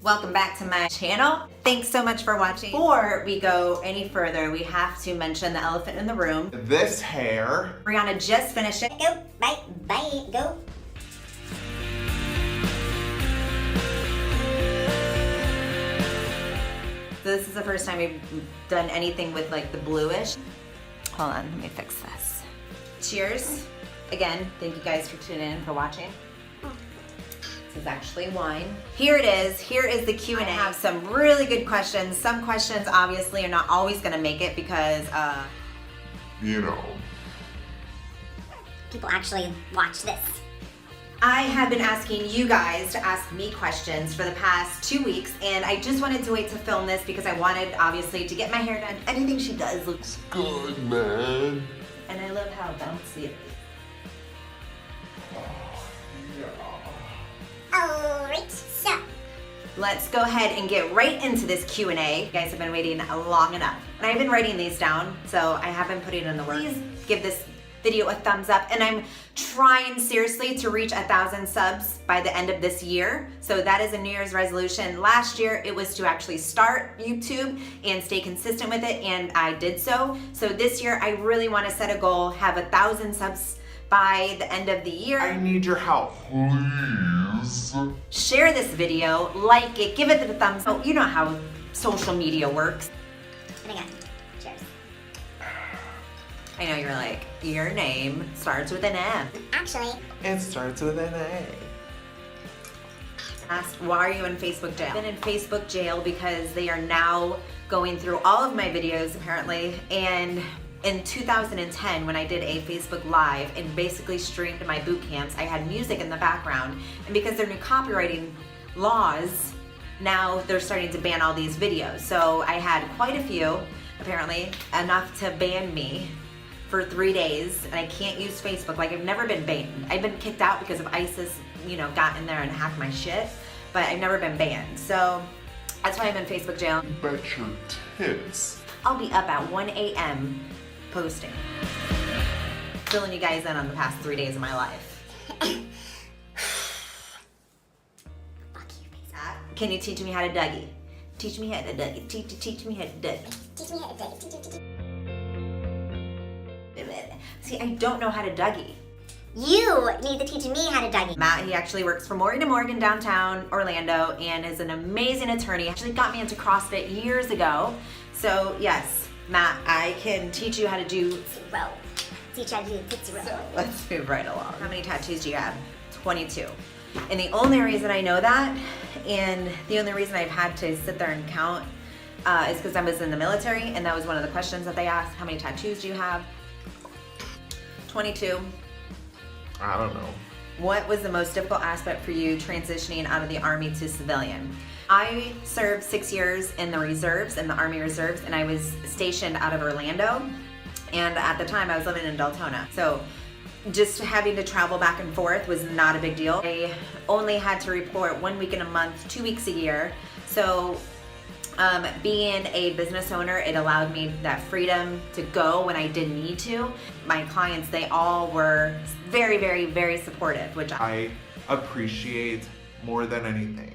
Welcome back to my channel. Thanks so much for watching. Before we go any further, we have to mention the elephant in the room. This hair. Brianna just finished it. Go, bye, go. So this is the first time we've done anything with like the bluish. Hold on, let me fix this. Cheers. Again, thank you guys for tuning in, for watching. This is actually wine. Here it is. Here is the Q&A. I have some really good questions. Some questions obviously are not always gonna make it because, you know, people actually watch this. I have been asking you guys to ask me questions for the past 2 weeks, and I just wanted to wait to film this because I wanted, obviously, to get my hair done. Anything she does looks good, man. And I love how bouncy it is. Alright, so let's go ahead and get right into this Q&A. You guys have been waiting long enough. And I've been writing these down, so I have been putting in the work. Please give this video a thumbs up, and I'm trying seriously to reach 1,000 subs by the end of this year. So that is a New Year's resolution. Last year it was to actually start YouTube and stay consistent with it, and I did so. So this year I really want to set a goal, have 1,000 subs by the end of the year. I need your help. Please. Share this video, like it, give it the thumbs up. You know how social media works. and again, cheers. I know you're like, your name starts with an M. Actually, It starts with an A. Asked, why are you in Facebook jail? I've been in Facebook jail because they are now going through all of my videos apparently, and in 2010 when I did a Facebook Live and basically streamed my boot camps, I had music in the background, and because there are new copywriting laws, now they're starting to ban all these videos. So I had quite a few, apparently, enough to ban me for 3 days, and I can't use Facebook. Like, I've never been banned. I've been kicked out because of ISIS, you know, got in there and hacked my shit, but I've never been banned. So that's why I'm in Facebook jail. Bet your tits. I'll be up at 1 a.m. posting. Filling you guys in on the past 3 days of my life. fuck you, Facebook. Can you teach me how to Dougie? Teach me how to Dougie. Teach me how to Dougie. Teach me how to dig. See, I don't know how to Dougie. You need to teach me how to Dougie. Matt, he actually works for Morgan & Morgan downtown Orlando and is an amazing attorney. He actually got me into CrossFit years ago. So yes, Matt, I can teach you how to do. Tootsie roll. Teach you how to do the tootsie roll. So let's move right along. How many tattoos do you have? 22. And the only reason I know that, and the only reason I've had to sit there and count is because I was in the military, and that was one of the questions that they asked. How many tattoos do you have? 22. I don't know. What was the most difficult aspect for you transitioning out of the Army to civilian? I served 6 years in the reserves, in the Army Reserves, and I was stationed out of Orlando. And at the time I was living in Deltona. So just having to travel back and forth was not a big deal. I only had to report 1 week in a month, 2 weeks a year. So being a business owner, it allowed me that freedom to go when I didn't need to. My clients, they all were very, very, very supportive, which I appreciate more than anything.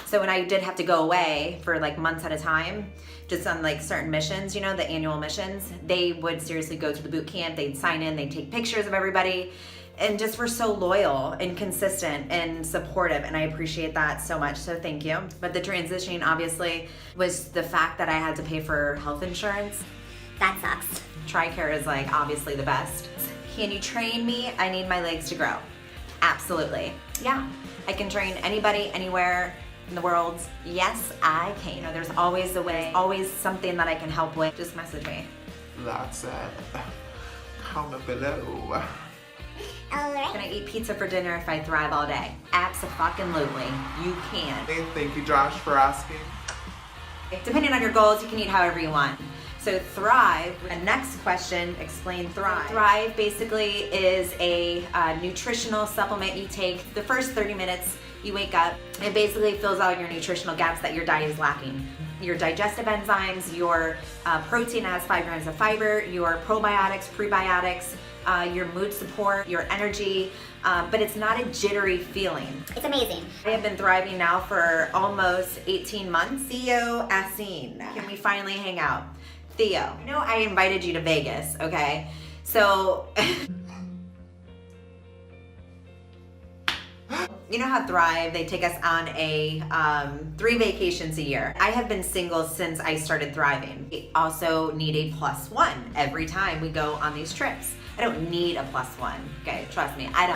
So when I did have to go away for like months at a time, just on like certain missions, you know, the annual missions, they would seriously go to the boot camp, they'd sign in, they'd take pictures of everybody, and just were so loyal and consistent and supportive, and I appreciate that so much, so thank you. But the transitioning obviously was the fact that I had to pay for health insurance. That sucks. TRICARE is like obviously the best. Can you train me? I need my legs to grow. Absolutely. Yeah, I can train anybody, anywhere in the world. Yes, I can. You know, there's always a way, always something that I can help with. Just message me. That's it. Comment below. Alright. Can I eat pizza for dinner if I thrive all day? Abso-fucking-lutely. You can. Hey, thank you, Josh, for asking. Depending on your goals, you can eat however you want. So thrive, the next question, explain thrive. Thrive basically is a nutritional supplement you take the first 30 minutes you wake up. It basically fills out your nutritional gaps that your diet is lacking. Your digestive enzymes, your protein has 5 grams of fiber, your probiotics, prebiotics, your mood support, your energy, but it's not a jittery feeling. It's amazing. I have been thriving now for almost 18 months. Theo Asin, can we finally hang out? Theo, I know I invited you to Vegas, okay? So, you know how Thrive, they take us on a 3 vacations a year. I have been single since I started thriving. We also need a +1 every time we go on these trips. I don't need a +1, okay? Trust me, I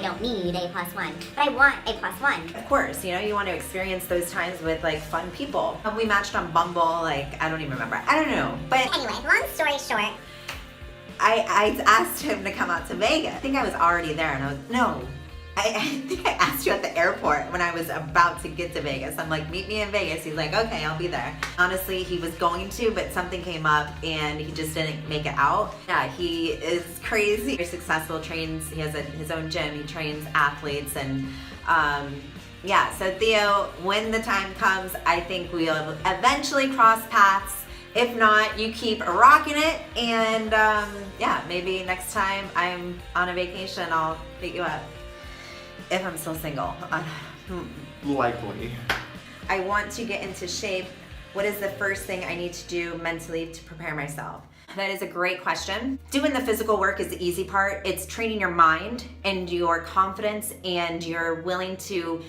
don't need a +1, but I want a +1. Of course, you know, you want to experience those times with like fun people. We matched on Bumble, like, I don't even remember. I don't know, but Anyway, long story short, I asked him to come out to Vegas. I think I was already there and I was, no. I think I asked you at the airport when I was about to get to Vegas. I'm like, meet me in Vegas. He's like, okay, I'll be there. Honestly, he was going to, but something came up and he just didn't make it out. Yeah, he is crazy. Very successful, trains, he has his own gym, he trains athletes and yeah, so Theo, when the time comes, I think we'll eventually cross paths. If not, you keep rocking it and yeah, maybe next time I'm on a vacation, I'll pick you up. If I'm still single. Likely. I want to get into shape. What is the first thing I need to do mentally to prepare myself? That is a great question. Doing the physical work is the easy part. It's training your mind and your confidence, and you're willing to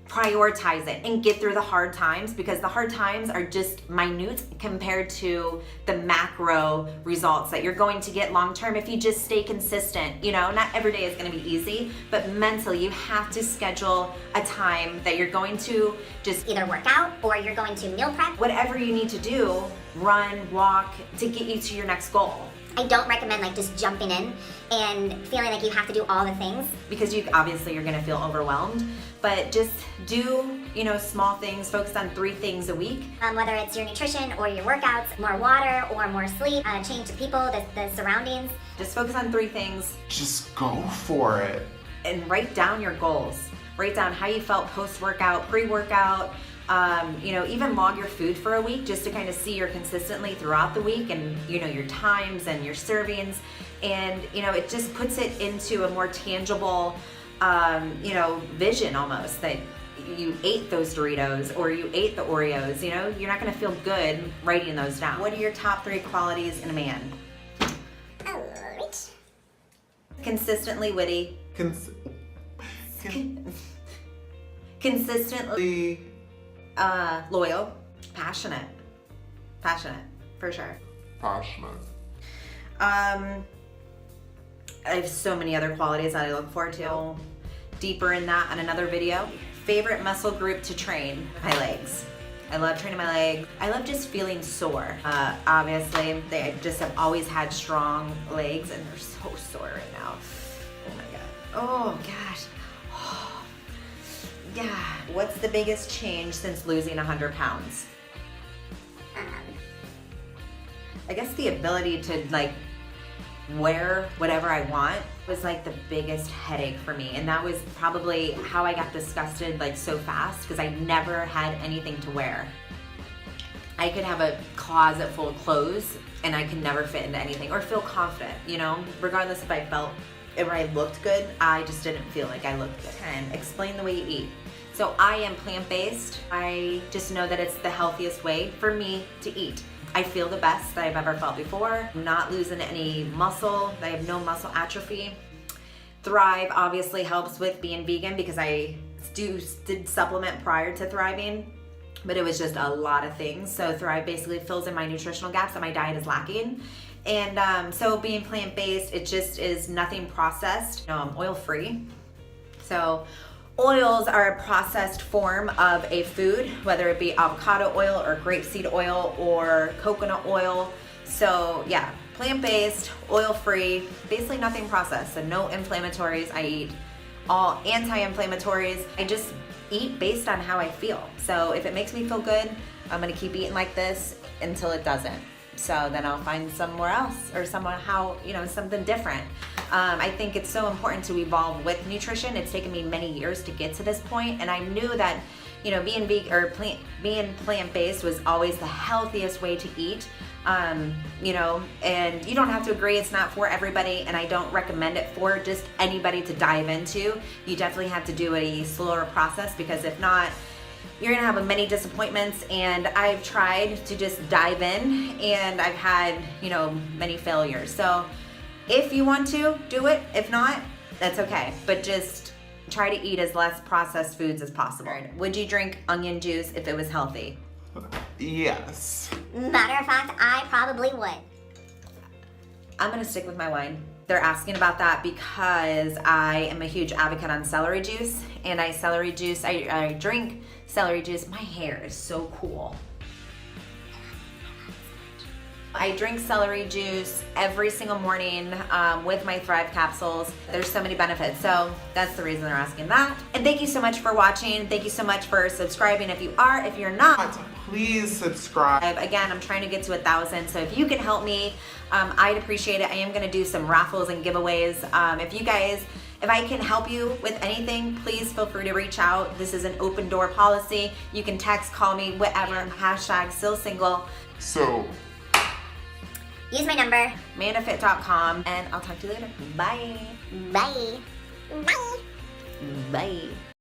prioritize it and get through the hard times, because the hard times are just minute compared to the macro results that you're going to get long term if you just stay consistent. You know, not every day is going to be easy, but mentally you have to schedule a time that you're going to just either work out or you're going to meal prep. Whatever you need to do, run, walk to get you to your next goal. I don't recommend like just jumping in and feeling like you have to do all the things, because you obviously you're going to feel overwhelmed, but just do, you know, small things. Focus on 3 things a week. Whether it's your nutrition or your workouts, more water or more sleep, change the people, the surroundings. Just focus on 3 things. Just go for it. And write down your goals. Write down how you felt post-workout, pre-workout. You know, even log your food for a week just to kind of see you're consistently throughout the week, and you know, your times and your servings, and you know, it just puts it into a more tangible you know, vision almost, that you ate those Doritos or you ate the Oreos. You know, you're not going to feel good writing those down. What are your top 3 qualities in a man? Alright. Consistently witty. Consistently loyal, passionate for sure. Passionate. I have so many other qualities that I look forward to. Deeper in that on another video. Favorite muscle group to train? My legs. I love training my legs. I love just feeling sore. Obviously, they just have always had strong legs, and they're so sore right now. Oh my god. Oh gosh. Oh. Yeah. What's the biggest change since losing 100 pounds? I guess the ability to like wear whatever I want was like the biggest headache for me, and that was probably how I got disgusted like so fast, because I never had anything to wear. I could have a closet full of clothes and I could never fit into anything or feel confident, you know, regardless if I felt or I looked good. I just didn't feel like I looked good. And explain the way you eat. So I am plant-based. I just know that it's the healthiest way for me to eat. I feel the best that I've ever felt before. I'm not losing any muscle. I have no muscle atrophy. Thrive obviously helps with being vegan, because I did supplement prior to thriving, but it was just a lot of things. So Thrive basically fills in my nutritional gaps that my diet is lacking. And so being plant-based, it just is nothing processed. You know, I'm oil-free. So oils are a processed form of a food, whether it be avocado oil or grapeseed oil or coconut oil. So yeah, plant-based, oil-free, basically nothing processed, and no inflammatories. I eat all anti-inflammatories. I just eat based on how I feel. So if it makes me feel good, I'm gonna keep eating like this until it doesn't. So then I'll find somewhere else or something different. I think it's so important to evolve with nutrition. It's taken me many years to get to this point, and I knew that, you know, being plant-based was always the healthiest way to eat. You know, and you don't have to agree. It's not for everybody, and I don't recommend it for just anybody to dive into. You definitely have to do a slower process, because if not, you're gonna have many disappointments. And I've tried to just dive in, and I've had, you know, many failures. So if you want to do it, if not, that's okay. But just try to eat as less processed foods as possible. Would you drink onion juice if it was healthy? Yes. Matter of fact, I probably would. I'm gonna stick with my wine. They're asking about that because I am a huge advocate on celery juice, and I drink celery juice. My hair is so cool. I drink celery juice every single morning with my Thrive capsules. There's so many benefits, so that's the reason they're asking that. And thank you so much for watching. Thank you so much for subscribing if you are. If you're not, please subscribe. Again, I'm trying to get to 1,000, so if you can help me, I'd appreciate it. I am gonna do some raffles and giveaways. If I can help you with anything, please feel free to reach out. This is an open door policy. You can text, call me, whatever, hashtag still single. So, Use my number. mandafit.com, and I'll talk to you later. Bye. Bye. Bye. Bye.